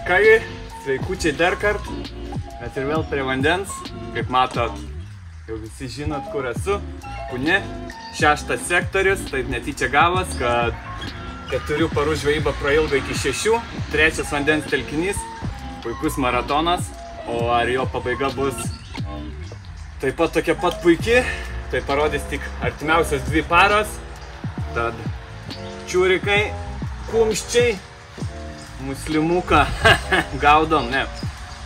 Kągi, sveikučiai dar kart, bet ir vėl prie vandens. Kaip matot, jau visi žinot, kur esu. Pune, 6 sektorius, taip netyčia gavas, kad 4 parų žvejyba prailgo iki 6, 3 vandens telkinys, puikus maratonas, o ar jo pabaiga bus taip pat tokia pat puiki, tai parodys tik artimiausios 2 paros. Tad čiūrikai, kumščiai, muslimuką gaudom, ne.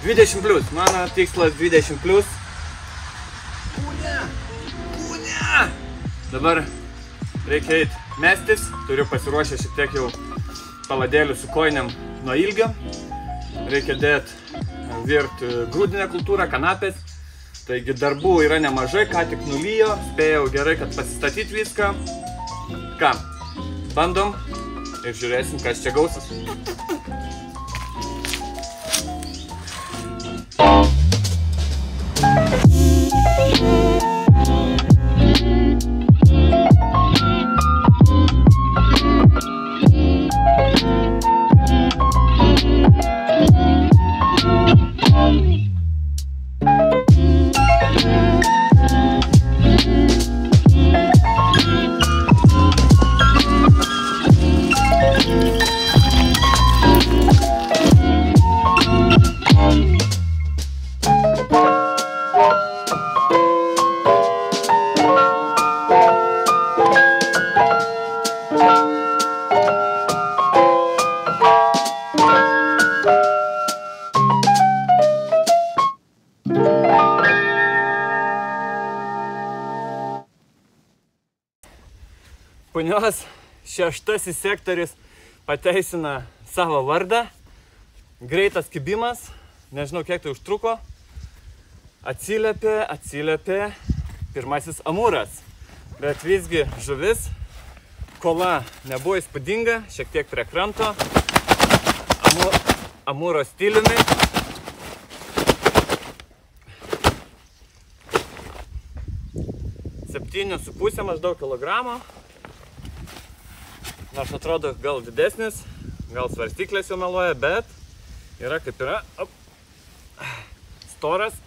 20+, mano tikslas 20+. Kūne! Dabar reikia eit mestis, turiu pasiruošę šiek tiek jau paladėlių su kojiniam nuo ilgio. Reikia virt grūdinę kultūrą, kanapės. Taigi darbų yra nemažai, ką tik nulijo, spėjau gerai, kad pasistatyt viską. Ką, bandom ir žiūrėsim, kas čia gausis. Punios 6 sektorius pateisina savo vardą. Greitas kibimas, nežinau kiek tai užtruko. Atsiliepė pirmasis amūras. Bet visgi žuvis, kola nebuvo įspūdinga, šiek tiek prie kranto. Amūro stiliumi. Septynių su pusė maždaug kilogramo. Nors atrodo gal didesnis, gal svarstyklės jau meluoja, bet yra kaip yra. Storas.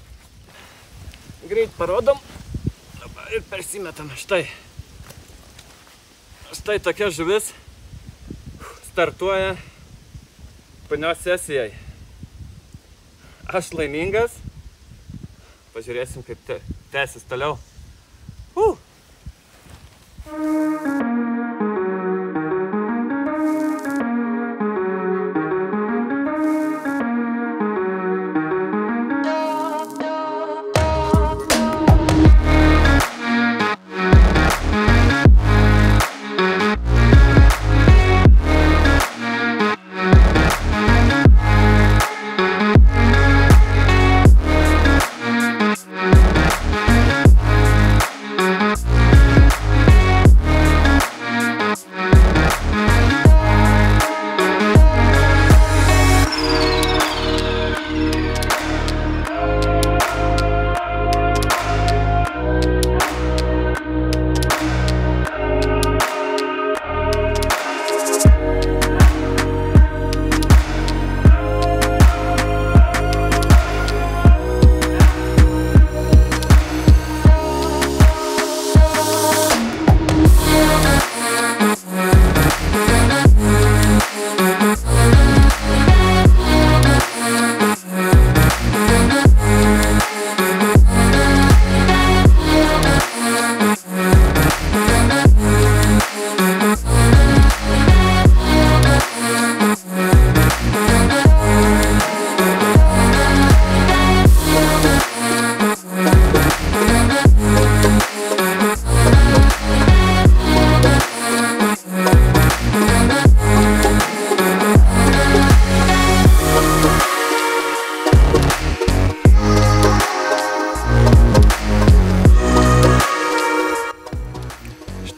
Greit parodom. Ir persimetam. Štai. Štai tokia žuvis startuoja Punios sesijai. Aš laimingas. Pažiūrėsim, kaip tęsis toliau.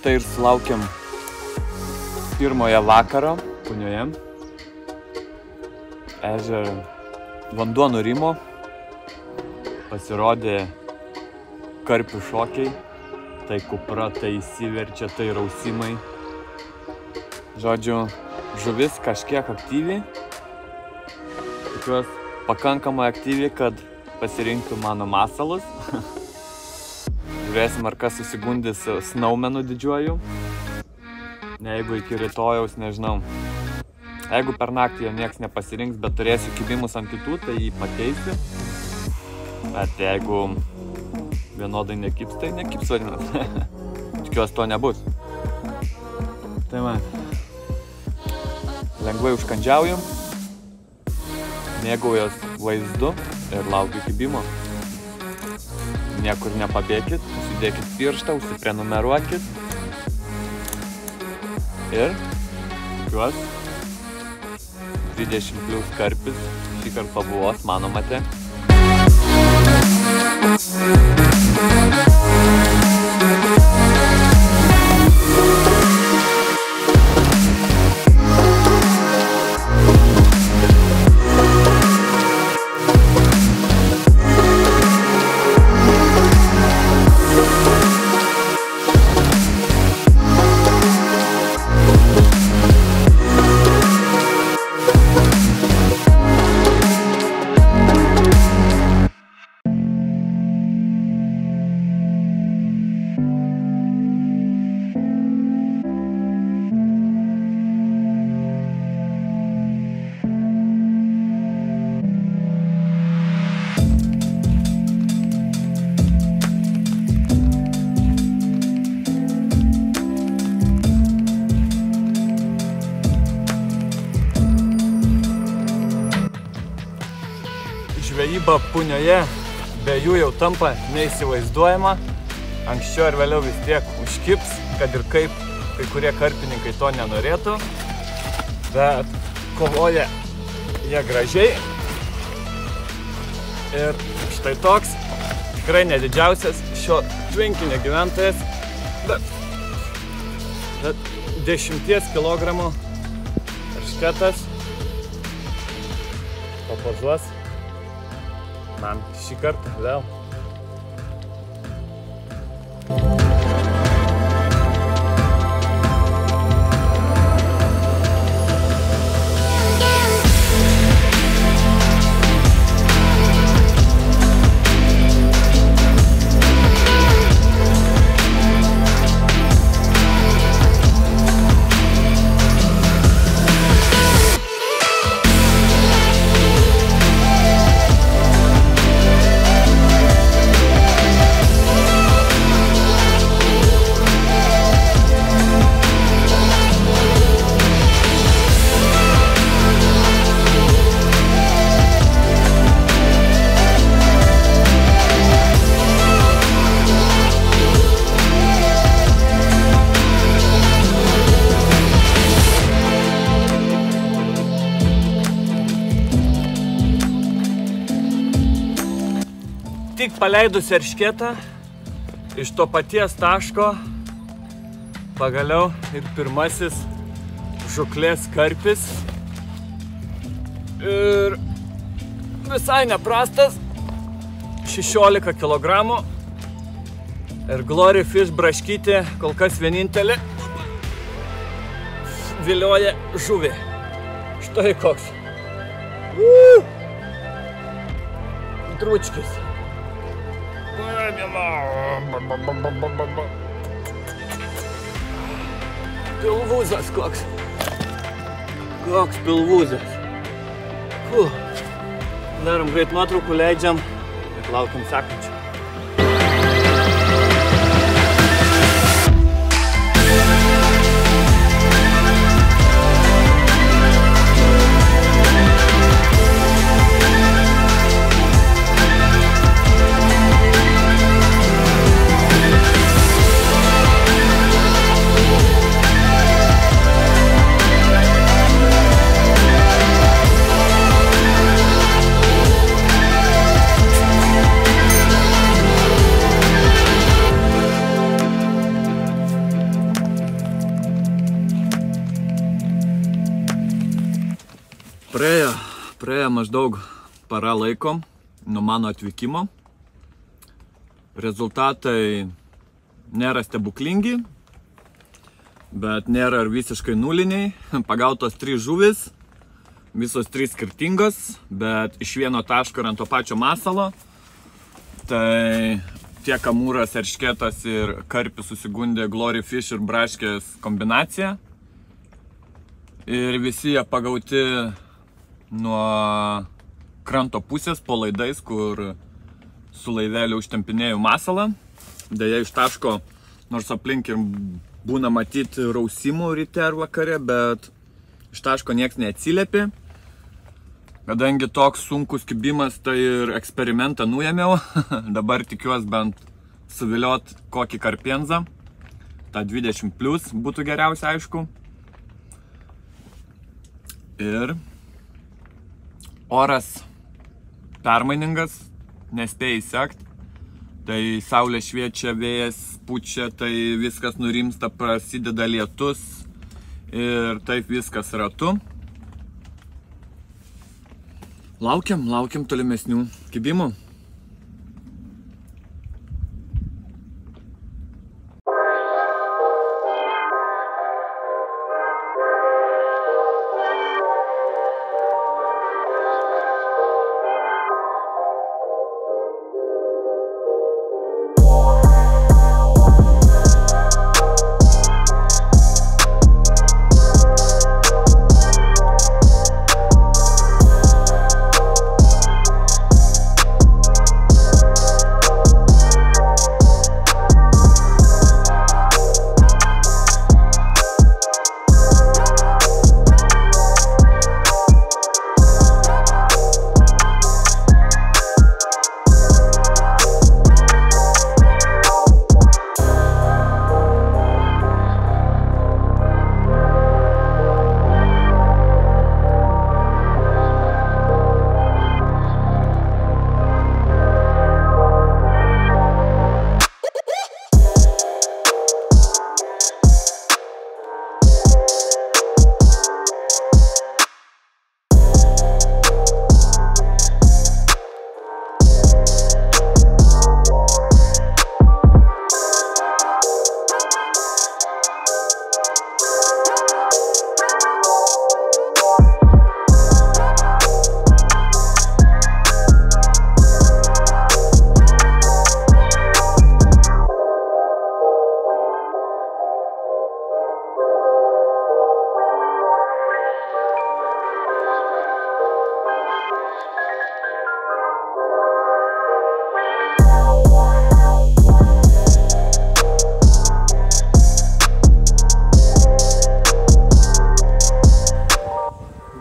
Štai ir sulaukiam pirmojo vakaro Punioje. Ežero vanduo nurimo, pasirodė karpių šokiai, tai kupra, tai įsiverčia, tai rausimai. Žodžiu, žuvis kažkiek aktyvi. sukiuos pakankamai aktyviai, kad pasirinktų mano masalus. Žiūrėsim, ar kas susigundys snaumenu didžiuoju. Jeigu iki rytojaus, nežinau. Jeigu per naktį jo nieks nepasirinks, bet turėsiu kibimus ant kitų, tai jį pakeisiu. Bet jeigu vienodai nekips, tai nekips vadinasi. Tikiuosi to nebus. Tai man. Lengvai užkandžiauju. Mėgaujuos vaizdu ir laukiu kibimo. Niekur nepabėkit, užsidėkit pirštą, užsiprenumeruokit. Ir tikiuosi 20+ karpis šį kartą pabuvos mano mate. Žvejyba punioje be jų jau tampa neįsivaizduojama. Anksčiau ar vėliau vis tiek užkips, kad ir kaip kai kurie karpininkai to nenorėtų. Bet kovoja jie gražiai. Ir štai toks tikrai nedidžiausias šio tvenkinio gyventojas. Bet 10 kg eršketas papozuos man šį kartą vėl. Tik paleidus eršketą iš to paties taško pagaliau ir pirmasis žuklės karpis. Ir visai neprastas, 16 kg. Ir Glory Fish braškytė kol kas vienintelė vilioja žuvį. Štai koks. Dručkis. Pilvūzas koks. Koks pilvūzas. Darom greit nuotraukų, leidžiam ir laukiam sekančių. Praėjo maždaug para laiko nuo mano atvykimo. Rezultatai nėra stebuklingi, bet nėra ir visiškai nuliniai. Pagautos 3 žuvis, visos 3 skirtingos, bet iš vieno taško ir ant to pačio masalo. Tai tiek amūras, eršketas ir karpis susigundė Glory Fish ir braškės kombinaciją. Ir visi jie pagauti nuo kranto pusės po laidais, kur su laiveliu užtempinėjau masalą. Deja, iš taško, nors aplink ir būna matyti rausimų ryte ar vakare, bet iš taško nieks neatsiliepė. Kadangi toks sunkus kibimas, tai ir eksperimentą nuėmiau. Dabar tikiuosi bent suviliot kokį karpienzą. Ta 20 plus būtų geriausia, aišku. Ir oras permainingas, nespėjai sekt. Tai saulė šviečia, vėjas pučia, tai viskas nurimsta, prasideda lietus ir taip viskas ratu. Laukiam tolimesnių kibimų.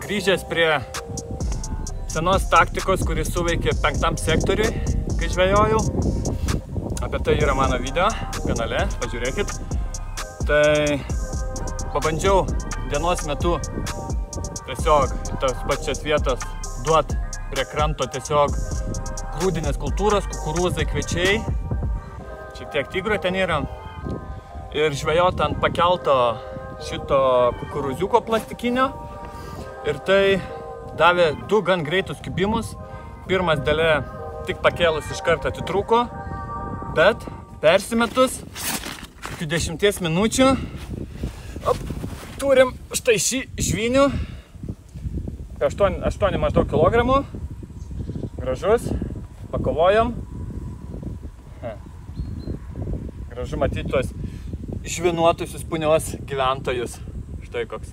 Grįžęs prie senos taktikos, kuris suveikė 5 sektoriui, kai žvejojau. Apie tai yra mano video kanale, pažiūrėkit. Tai pabandžiau dienos metu tiesiog tas pačias vietas duot prie kranto tiesiog grūdinės kultūros, kukurūzai, kviečiai. Šiek tiek tigro ten yra. Ir žvejot ant pakelto šito kukurūziuko plastikinio. Ir tai davė 2 gan greitus kibimus. Pirmas dėlė tik pakėlus iš karto atitrūko, bet persimetus iki 10 minučių turim štai šį žvynių, 8 maždaug kilogramų, gražus, pakovojam. Gražu matyti tuos žvynuotusius Punios gyventojus. Štai koks.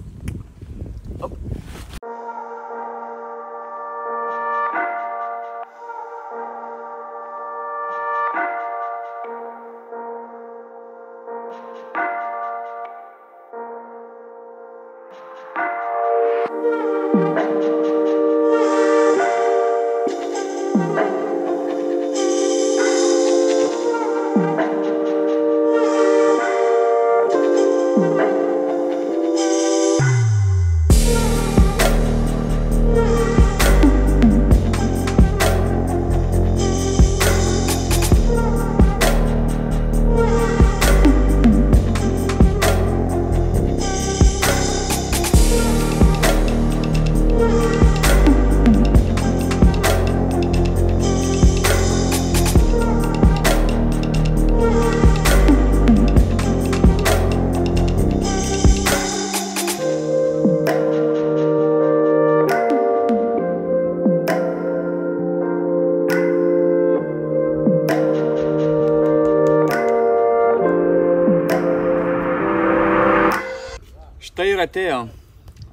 štai ir atėjo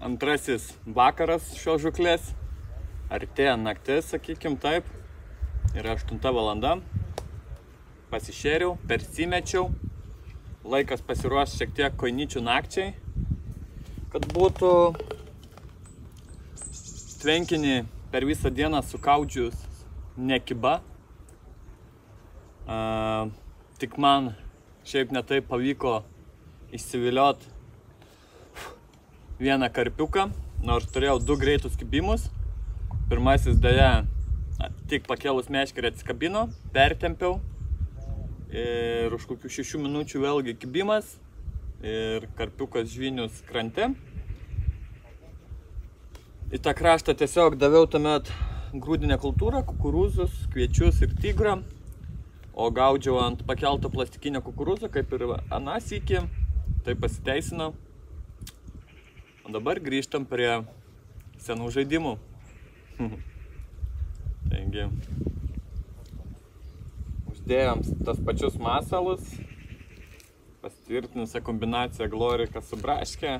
antrasis vakaras šios žuklės. Artėja naktis, sakykim taip. Yra 8 valanda. Pasišėriau, persimečiau. Laikas pasiruoš šiek tiek koinyčių nakčiai, kad būtų tvenkinį per visą dieną sukaudžius nekiba. Tik man šiaip netaip pavyko išsiviliot vieną karpiuką, nors turėjau 2 greitus kibimus. Pirmasis dėja tik pakėlus meškerę atsikabino, pertempiau. Ir už kokių 6 minučių vėlgi kibimas ir karpiukas žvynius krante. Į tą kraštą tiesiog daviau tuomet grūdinę kultūrą, kukurūzus, kviečius ir tigrą. O gaudžiau ant pakelto plastikinio kukurūzo, kaip ir aną sykį. Tai pasiteisino. O dabar grįžtam prie senų žaidimų. Taigi, uždėjom tas pačius masalus, pasitvirtinusią kombinaciją glorika su braške,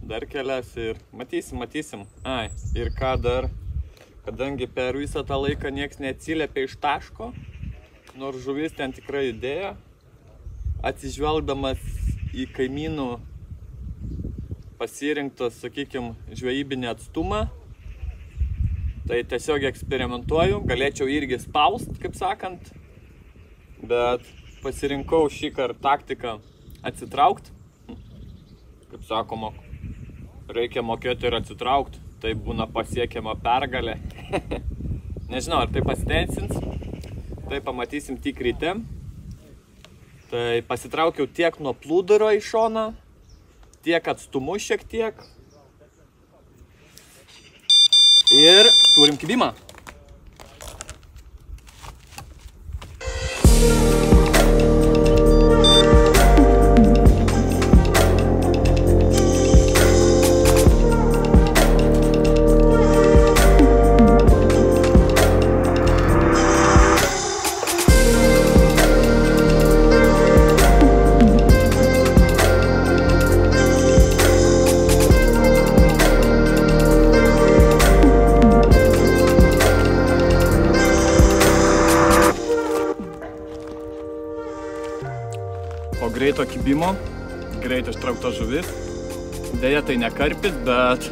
dar kelias ir matysim. Ai, ir ką dar, kadangi per visą tą laiką nieks neatsiliepė iš taško, nors žuvis ten tikrai judėjo, atsižvelgdamas į kaimynų pasirinktas, sakykim, žvejybinį atstumą, tai tiesiog eksperimentuoju, galėčiau irgi spaust, kaip sakant, bet pasirinkau šį kartą taktiką atsitraukt. Kaip sakoma, reikia mokėti ir atsitraukt, tai būna pasiekiama pergalė. Nežinau, ar tai pasiteisins, tai pamatysim tik ryte. Tai pasitraukiau tiek nuo plūduro į šoną, tiek atstumu šiek tiek. Ir turim kibimą. Po greito kibimo, greit ištraukta žuvis. Deja, tai ne karpis, bet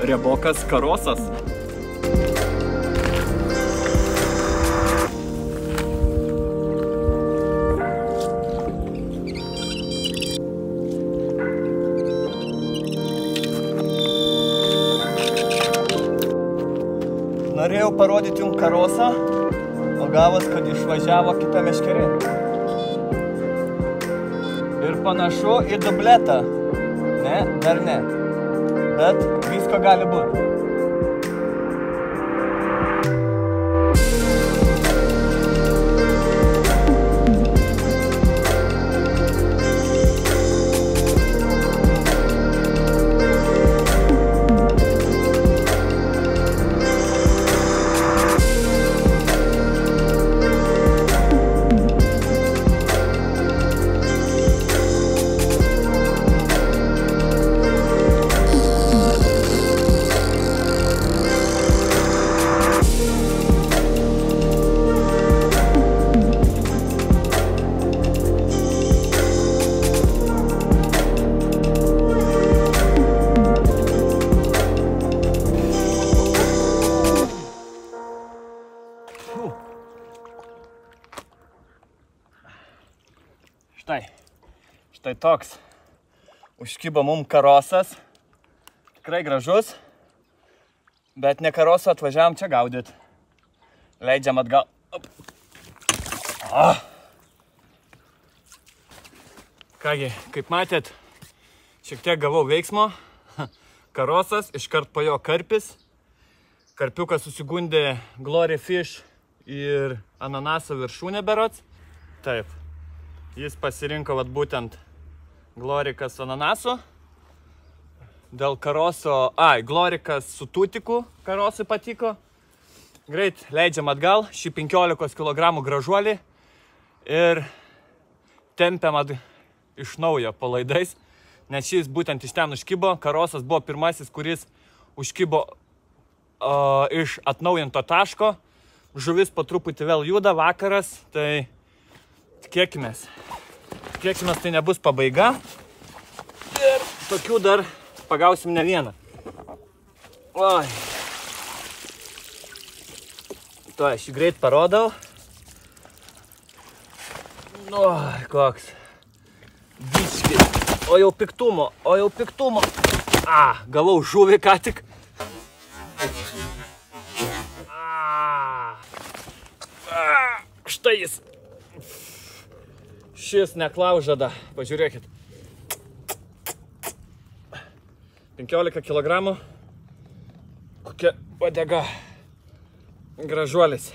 riebokas karosas. Norėjau parodyti jums karosą, o gavos, kad išvažiavo kita meškerė. Ir panašu į dubletą. Ne, dar ne. Bet visko gali būti. Štai toks užkibo mum karosas, tikrai gražus, bet ne karosą atvažiavom čia gaudyt. Leidžiam atgal. Kągi, kaip matėt, šiek tiek gavau veiksmo. Karosas, iškart po jo karpis. Karpiukas susigundė Glory Fish ir ananaso viršūnė berods. Taip. Jis pasirinko vat būtent glorikas su ananasu. Dėl karoso, glorikas su tutiku karosui patiko. Greit, leidžiam atgal šį 15 kg gražuolį ir tempiam iš naujo palaidais. nes šis būtent iš ten užkibo. Karosas buvo pirmasis, kuris užkibo iš atnaujinto taško. Žuvis po truputį vėl juda, vakaras, tai tikėkimės. Tikėkimės, tai nebus pabaiga. Ir tokių dar pagausim ne vieną. Oi. To aš jį greit parodau. Oi, koks. Biški. O jau piktumo. Gavau žuvį ką tik. Štai jis. Šis neklaužada. Pažiūrėkit. 15 kg. Kokia uodega. Gražuolis.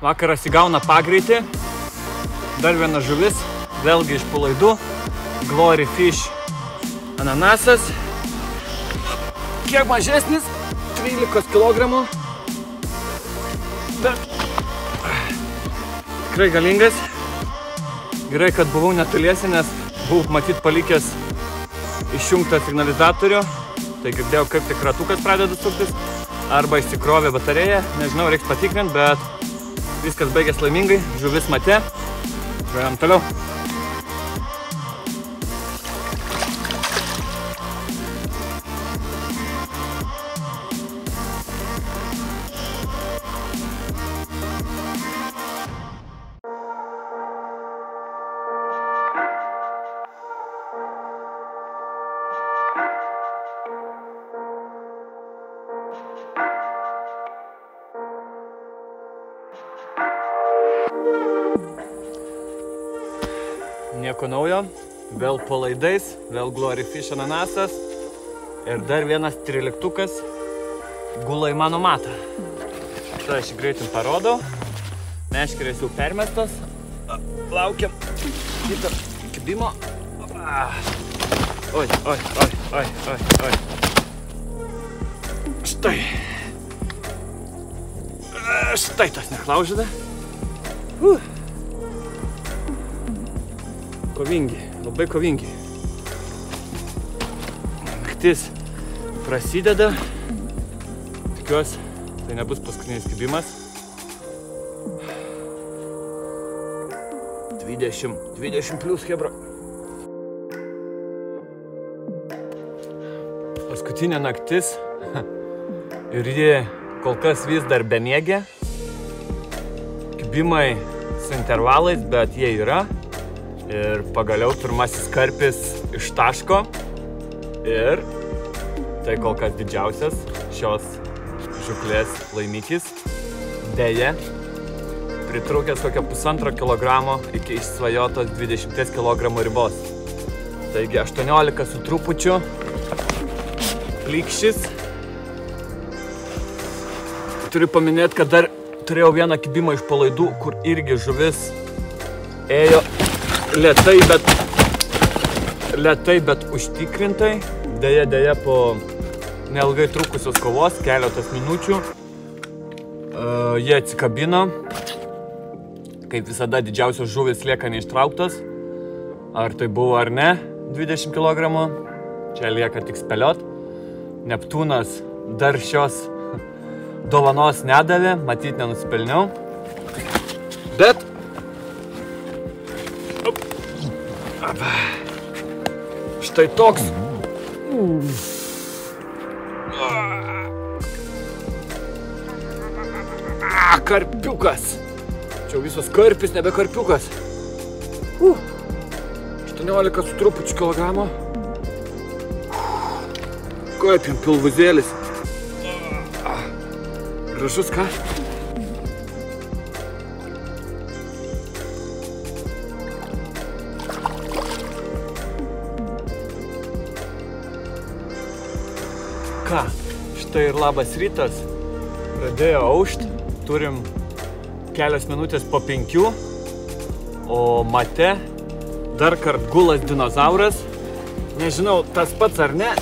Vakaras įgauna pagreitį. Dar viena žuvis, vėlgi iš palaidų. Glory Fish ananasas. Kiek mažesnis, 13 kg. Bet tikrai galingas. Gerai, kad buvau netoliesi, nes buvau matyt palikęs išjungtą signalizatorių. Tai girdėjau, kaip tik ratukas pradeda suktis. Arba išsikrovė batarėja. Nežinau, reiks patikrinti, bet viskas baigės laimingai, žuvis mate. Važiuojam toliau. Nieko naujo, vėl palaidais, vėl Glory Fish ananasas ir dar vienas 13-tukas gula į mano matą. Tai aš greitim parodau. Meškerės jau permestos. Laukiam kito kibimo. Oi. Štai tas neklaužada. Kovingi, labai kovingi. Naktis prasideda. Tikiuosi, tai nebus paskutinis kibimas. 20 plius, hebra. Paskutinė naktis ir ji kol kas vis dar bemiegė. Kibimai su intervalais, bet jie yra. Ir pagaliau pirmasis karpis iš taško. Ir tai kol kas didžiausias šios žuklės laimikis. Deja, pritrūkęs kokią 1,5 kilogramo iki išsvajotos 20 kilogramų ribos. Taigi 18 su trupučiu. Plikšis. Turiu paminėti, kad dar turėjau vieną kibimą iš palaidų, kur irgi žuvis ėjo lėtai, bet užtikrintai. Deja, po neilgai trukusios kovos, keletas minučių, jie atsikabino. Kaip visada, didžiausios žuvis lieka neištrauktas. Ar tai buvo ar ne 20 kg, čia lieka tik spėliot. Neptūnas dar šios dovanos nedavė, matyt nenusipelniau. Bet štai toks. Karpiukas. Čia visos karpis, nebe karpiukas. 18 su trupučiu kilogramo. Kaip jums pilvuzėlis. Gražus, ką? Ką? Štai ir labas rytas. Pradėjo aušt. Turim kelios minutės po 5. O mate dar kart gulas dinozauras. Nežinau, tas pats ar ne,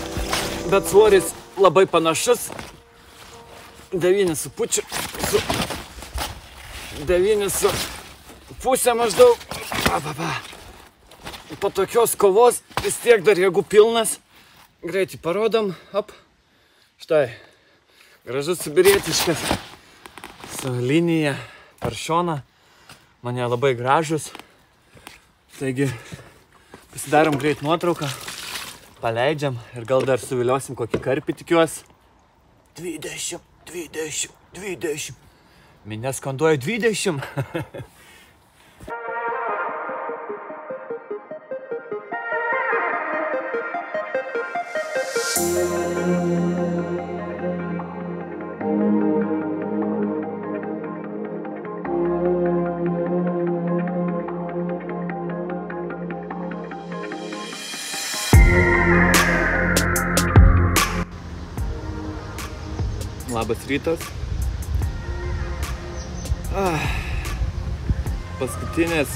bet svoris labai panašus. 9,5 su 9,5 maždaug. Po tokios kovos vis tiek dar jėgų pilnas. Greitai parodom. Op. Štai. Gražus sibirietiškas. Su linija per šoną. Mane labai gražus. Taigi pasidarom greit nuotrauką. Paleidžiam ir gal dar suviliosim kokį karpį, tikiuosi. 20. Minė skanduoja 20. Labas rytas. Paskutinės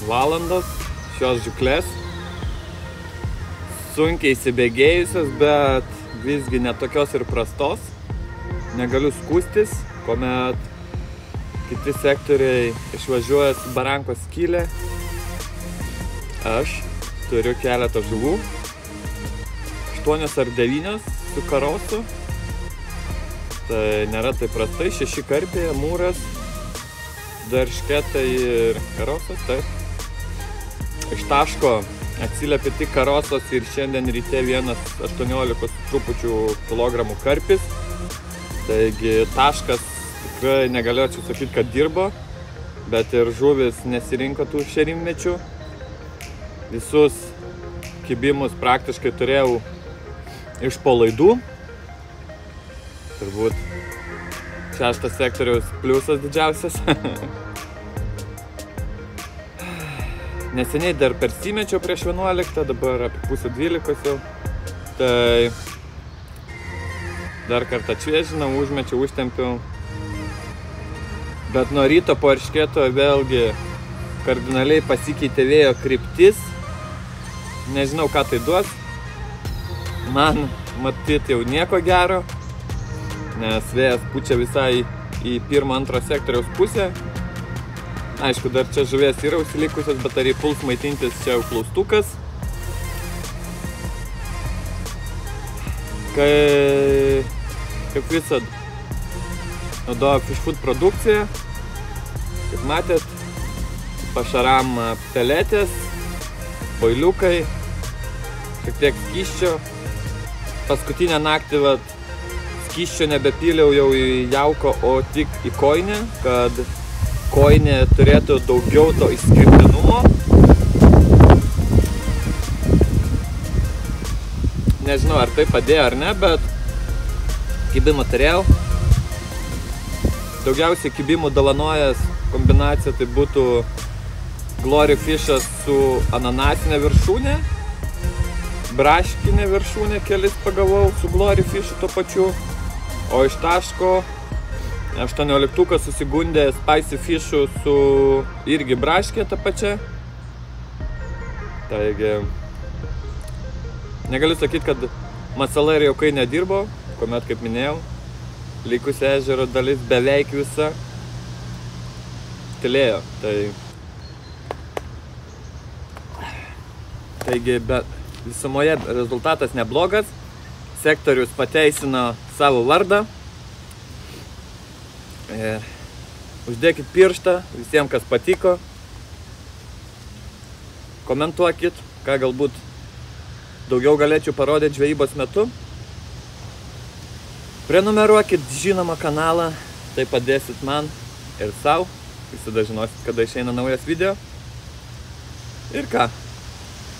valandos šios žuklės. Sunkiai įsibėgėjusios, bet visgi netokios ir prastos. Negaliu skųstis, kuomet kiti sektoriai išvažiuoja su barankos skylė. Aš turiu keletą žuvų. 8 ar 9 su karosu. Tai nėra taip prastai, 6 karpiai, amūras, dar šketai ir karosas, taip. Iš taško atsiliepė tik karosos ir šiandien ryte vienas 18 su trupučiu kilogramų karpis. Taigi taškas tikrai negalėčiau sakyti, kad dirbo, bet ir žuvis nesirinko tų šerimmečių. Visus kibimus praktiškai turėjau iš palaidų. Turbūt 6 sektoriaus pliusas didžiausias. Neseniai dar persimečiau prieš 11, dabar apie pusę 12 jau. Tai dar kartą atšviežinau, užmečiau, užtempiau. Bet nuo ryto po eršketo vėlgi kardinaliai pasikeitė vėjo kryptis. Nežinau, ką tai duos. Man matyt jau nieko gero, nes vėjas pučia visai į 1-2 sektoriaus pusę. Aišku, dar čia žuvies yra užsilikusios, bet ar jį puls maitintis, čia jau klaustukas. Kaip visad, naudoju Fish Food produkciją. Kaip matėt, pašaram peletės, boiliukai, šiek tiek skysčio. Paskutinę naktį skysčio nebepyliau jau į jauko, o tik į koinę, kad koinė turėtų daugiau to išskirtinumo. Nežinau, ar tai padėjo ar ne, bet kibimą turėjau. Daugiausiai kibimų dovanojas kombinacija tai būtų Glory Fish'as su ananasinė viršūnė, braškinė viršūnė kelis pagavau su Glory Fish'u to pačiu, o iš taško 18 susigundė Spicy Fish'u su irgi braškė ta pačia. Taigi, negaliu sakyti, kad masalai ir jaukai nedirbo, kuomet, kaip minėjau, likusi ežero dalis beveik visa tylėjo. Taigi, bet visumoje rezultatas neblogas. Sektorius pateisino savo vardą. Ir uždėkit pirštą visiems, kas patiko. Komentuokit, ką galbūt daugiau galėčiau parodyti žvejybos metu. Prenumeruokit žinomą kanalą, tai padėsit man ir sau. Visada žinosit, kada išeina naujas video. Ir ką?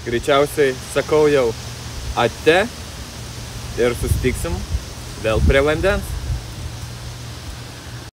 Greičiausiai sakau jau ate ir susitiksim vėl prie vandens.